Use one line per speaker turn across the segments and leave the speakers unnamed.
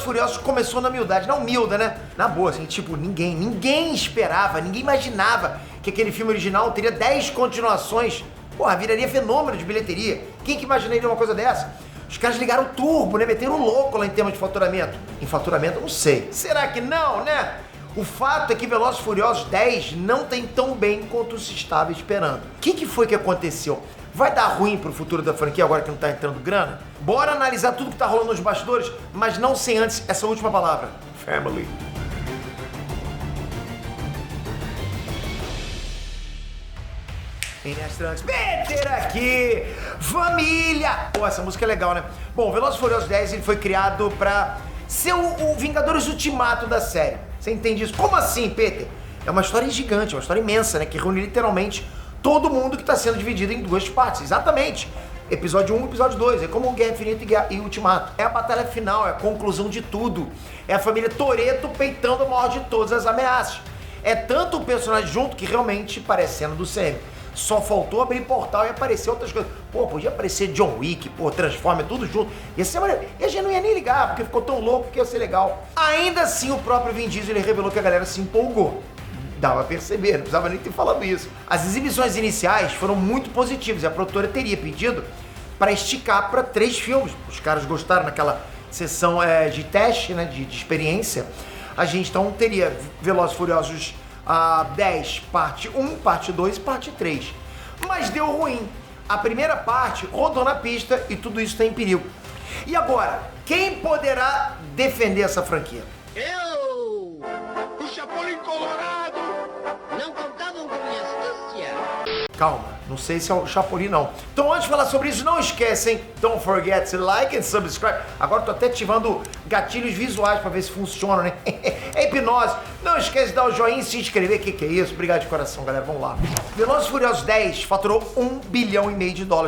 Velozes e Furiosos começou na humildade, na humilda, né? Na boa, assim, tipo, ninguém esperava, ninguém imaginava que aquele filme original teria 10 continuações. Porra, viraria fenômeno de bilheteria. Quem que imaginaria uma coisa dessa? Os caras ligaram o turbo, né? Meteram o louco lá em termos de faturamento. Em faturamento, eu não sei. Será que não, né? O fato é que Velozes e Furiosos 10 não tem tão bem quanto se estava esperando. O que foi que aconteceu? Vai dar ruim pro futuro da franquia agora que não tá entrando grana? Bora analisar tudo que tá rolando nos bastidores, mas não sem antes essa última palavra. Family. Inês Trunks, Peter aqui, família! Pô, essa música é legal, né? Bom, Velozes e Furiosos 10 ele foi criado pra ser o Vingadores Ultimato da série. Você entende isso? Como assim, Peter? É uma história gigante, uma história imensa, né? Que reúne literalmente todo mundo que tá sendo dividido em duas partes. Exatamente. Episódio 1 e episódio 2. É como Guerra Infinita e Ultimato. É a batalha final, é a conclusão de tudo. É a família Toretto peitando a maior de todas as ameaças. É tanto o personagem junto que realmente parece cena do CM. Só faltou abrir portal e aparecer outras coisas. Pô, podia aparecer John Wick, pô, Transformer, tudo junto. Ia ser maneiro. E a gente não ia nem ligar, porque ficou tão louco que ia ser legal. Ainda assim, o próprio Vin Diesel ele revelou que a galera se empolgou. Dava a perceber, não precisava nem ter falado isso. As exibições iniciais foram muito positivas e a produtora teria pedido para esticar para 3 filmes. Os caras gostaram naquela sessão de teste, né, de experiência. A gente então teria Velozes e Furiosos 10, parte 1, parte 2 e parte 3. Mas deu ruim. A primeira parte rodou na pista e tudo isso está em perigo. E agora, quem poderá defender essa franquia?
Eu, o Chapolin Colorado, não contavam com minha astúcia.
Calma, não sei se é o Chapolin não. Então antes de falar sobre isso, não esquecem, don't forget to like and subscribe. Agora tô até ativando gatilhos visuais pra ver se funciona, né? É hipnose. Não esquece de dar o joinha e se inscrever. Que é isso? Obrigado de coração, galera. Vamos lá. Velozes e Furiosos 10 faturou $1,5 bilhão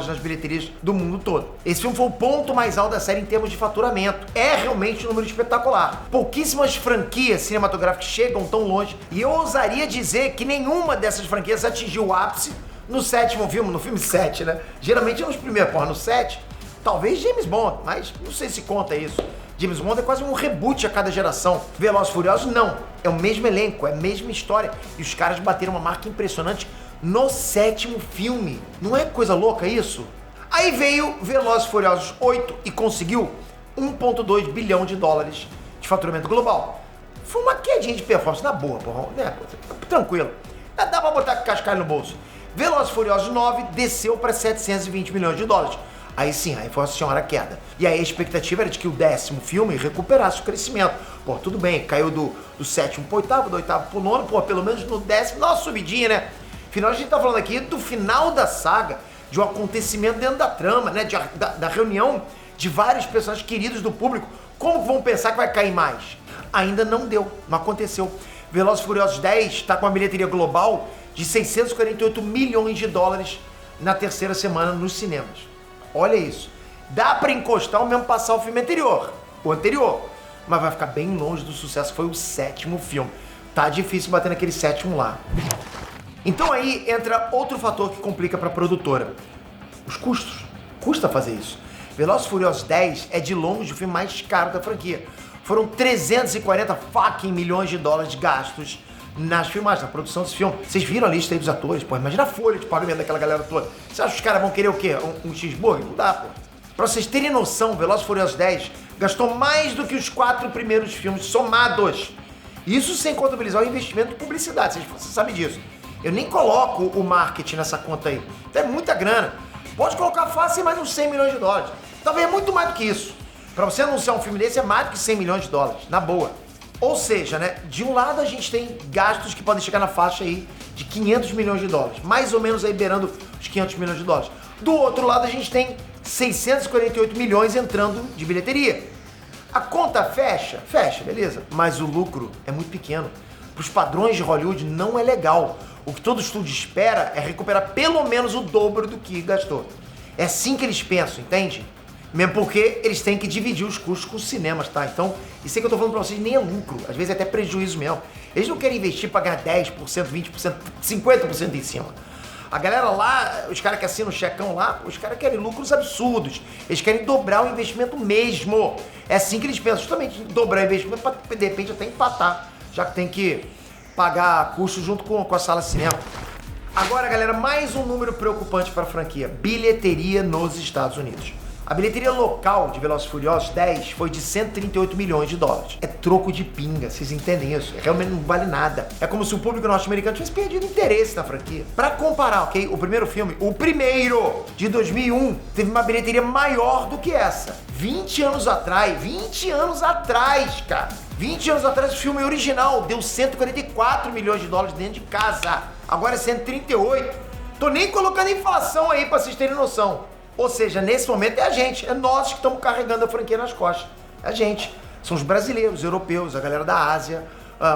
nas bilheterias do mundo todo. Esse filme foi o ponto mais alto da série em termos de faturamento. É realmente um número espetacular. Pouquíssimas franquias cinematográficas chegam tão longe e eu ousaria dizer que nenhuma dessas franquias atingiu o ápice no 7º filme, no filme 7, né? Geralmente é nos primeiros, porra, no 7, talvez James Bond, mas não sei se conta isso. James Bond é quase um reboot a cada geração. Velozes e Furiosos não, é o mesmo elenco, é a mesma história. E os caras bateram uma marca impressionante no 7º filme. Não é coisa louca isso? Aí veio Velozes e Furiosos 8 e conseguiu $1,2 bilhão de faturamento global. Foi uma quedinha de performance, na boa, porra, né? Tranquilo. Dá pra botar cascalho no bolso. Velozes e Furiosos 9 desceu para $720 milhões. Aí sim, aí foi uma senhora queda. E aí a expectativa era de que o 10º filme recuperasse o crescimento. Pô, tudo bem, caiu do 7º pro 8º, do 8º pro 9º, pô, pelo menos no 10º, dá uma subidinha, né? Afinal, a gente tá falando aqui do final da saga, de um acontecimento dentro da trama, né? Da reunião de vários personagens queridos do público. Como vão pensar que vai cair mais? Ainda não deu, não aconteceu. Velozes e Furiosos 10 tá com uma bilheteria global de $648 milhões na terceira semana nos cinemas. Olha isso. Dá pra encostar ou mesmo passar o filme anterior, mas vai ficar bem longe do sucesso que foi o 7º filme. Tá difícil bater naquele 7º lá. Então aí entra outro fator que complica pra produtora. Os custos. Custa fazer isso. Velozes e Furiosos 10 é de longe o filme mais caro da franquia. Foram 340 fucking milhões de dólares gastos nas filmagens, na produção desse filme. Vocês viram a lista aí dos atores? Pô, imagina a folha de pagamento daquela galera toda. Você acha que os caras vão querer o quê? Um cheeseburger? Não dá, pô. Pra vocês terem noção, Velozes e Furiosos 10 gastou mais do que os 4 primeiros filmes somados. Isso sem contabilizar o investimento de publicidade, você sabe disso. Eu nem coloco o marketing nessa conta aí. Então é muita grana. Pode colocar fácil mais uns $100 milhões. Talvez é muito mais do que isso. Pra você anunciar um filme desse é mais do que $100 milhões, na boa. Ou seja, né, de um lado a gente tem gastos que podem chegar na faixa aí de $500 milhões, mais ou menos aí beirando os $500 milhões. Do outro lado a gente tem 648 milhões entrando de bilheteria. A conta fecha, beleza, mas o lucro é muito pequeno. Para os padrões de Hollywood não é legal. O que todo estúdio espera é recuperar pelo menos o dobro do que gastou. É assim que eles pensam, entende? Mesmo porque eles têm que dividir os custos com os cinemas, tá? Então, isso aí que eu tô falando pra vocês nem é lucro, às vezes é até prejuízo mesmo. Eles não querem investir pra ganhar 10%, 20%, 50% em cima. A galera lá, os caras que assinam o checão lá, os caras querem lucros absurdos. Eles querem dobrar o investimento mesmo. É assim que eles pensam, justamente dobrar o investimento para, de repente, até empatar, já que tem que pagar custo junto com a sala de cinema. Agora, galera, mais um número preocupante para a franquia: bilheteria nos Estados Unidos. A bilheteria local de Velozes e Furiosos 10 foi de 138 milhões de dólares. É troco de pinga, vocês entendem isso? Realmente não vale nada. É como se o público norte-americano tivesse perdido interesse na franquia. Pra comparar, ok? O primeiro filme, o primeiro de 2001, teve uma bilheteria maior do que essa. 20 anos atrás, cara. 20 anos atrás, o filme original deu 144 milhões de dólares dentro de casa. Agora é 138. Tô nem colocando inflação aí pra vocês terem noção. Ou seja, nesse momento é a gente, é nós que estamos carregando a franquia nas costas. É a gente. São os brasileiros, os europeus, a galera da Ásia,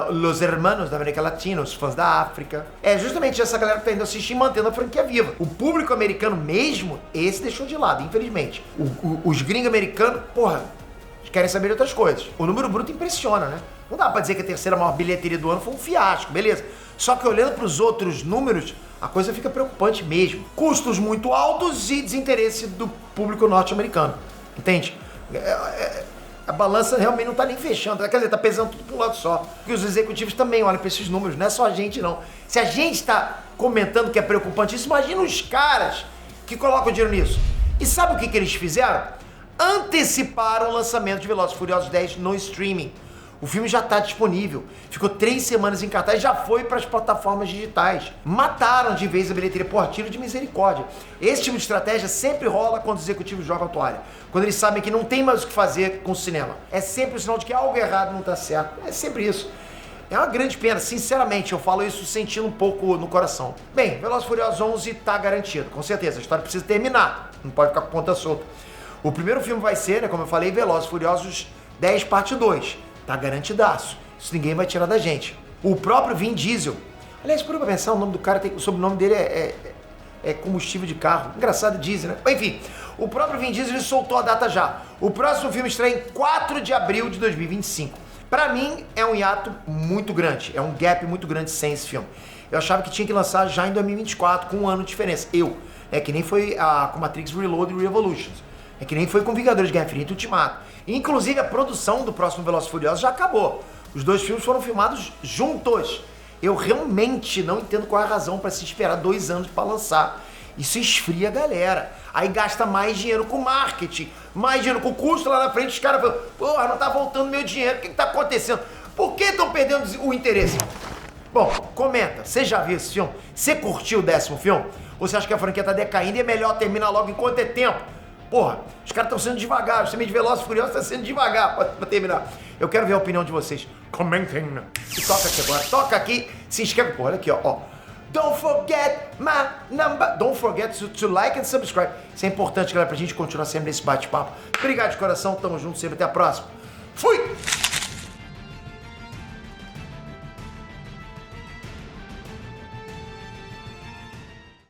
os hermanos da América Latina, os fãs da África. É justamente essa galera que tá indo assistir mantendo a franquia viva. O público americano mesmo, esse deixou de lado, infelizmente. Os gringos americanos, porra, querem saber de outras coisas. O número bruto impressiona, né? Não dá pra dizer que a terceira maior bilheteria do ano foi um fiasco, beleza? Só que olhando pros outros números, a coisa fica preocupante mesmo. Custos muito altos e desinteresse do público norte-americano. Entende? A balança realmente não tá nem fechando. Quer dizer, tá pesando tudo pra um lado só. E os executivos também olham pra esses números, não é só a gente, não. Se a gente tá comentando que é preocupante isso, imagina os caras que colocam dinheiro nisso. E sabe o que eles fizeram? Anteciparam o lançamento de Velozes e Furiosos 10 no streaming. O filme já está disponível, ficou 3 semanas em cartaz, já foi para as plataformas digitais. Mataram de vez a bilheteria, por tiro de misericórdia. Esse tipo de estratégia sempre rola quando os executivos jogam a toalha. Quando eles sabem que não tem mais o que fazer com o cinema. É sempre o sinal de que algo errado não está certo. É sempre isso. É uma grande pena, sinceramente, eu falo isso sentindo um pouco no coração. Bem, Velozes e Furiosos 11 está garantido, com certeza. A história precisa terminar, não pode ficar com ponta solta. O primeiro filme vai ser, né, como eu falei, Velozes e Furiosos 10 parte 2. Tá garantidaço. Isso ninguém vai tirar da gente. O próprio Vin Diesel. Aliás, por pra pensar, o nome do cara, o sobrenome dele é combustível de carro. Engraçado, Diesel, né? Enfim, o próprio Vin Diesel ele soltou a data já. O próximo filme estreia em 4 de abril de 2025. Pra mim, é um hiato muito grande. É um gap muito grande sem esse filme. Eu achava que tinha que lançar já em 2024, com um ano de diferença. É que nem foi com Matrix Reload e Revolutions. É que nem foi com Vingadores Guerra Infinita e Ultimato. Inclusive, a produção do próximo Velozes e Furiosos já acabou. Os 2 filmes foram filmados juntos. Eu realmente não entendo qual é a razão para se esperar 2 anos para lançar. Isso esfria a galera. Aí gasta mais dinheiro com marketing, mais dinheiro com custo lá na frente. Os caras falam, porra, não tá voltando meu dinheiro, o que tá acontecendo? Por que estão perdendo o interesse? Bom, comenta, você já viu esse filme? Você curtiu o 10º filme? Ou você acha que a franquia tá decaindo e é melhor terminar logo enquanto é tempo? Porra, os caras estão sendo devagar, o filme de Velozes e Furiosos tá sendo devagar pra terminar. Eu quero ver a opinião de vocês. Comentem. E toca aqui agora, toca aqui, se inscreve. Pô, olha aqui, ó. Don't forget my number. Don't forget to like and subscribe. Isso é importante, galera, pra gente continuar sempre nesse bate-papo. Obrigado de coração, tamo junto sempre, até a próxima. Fui!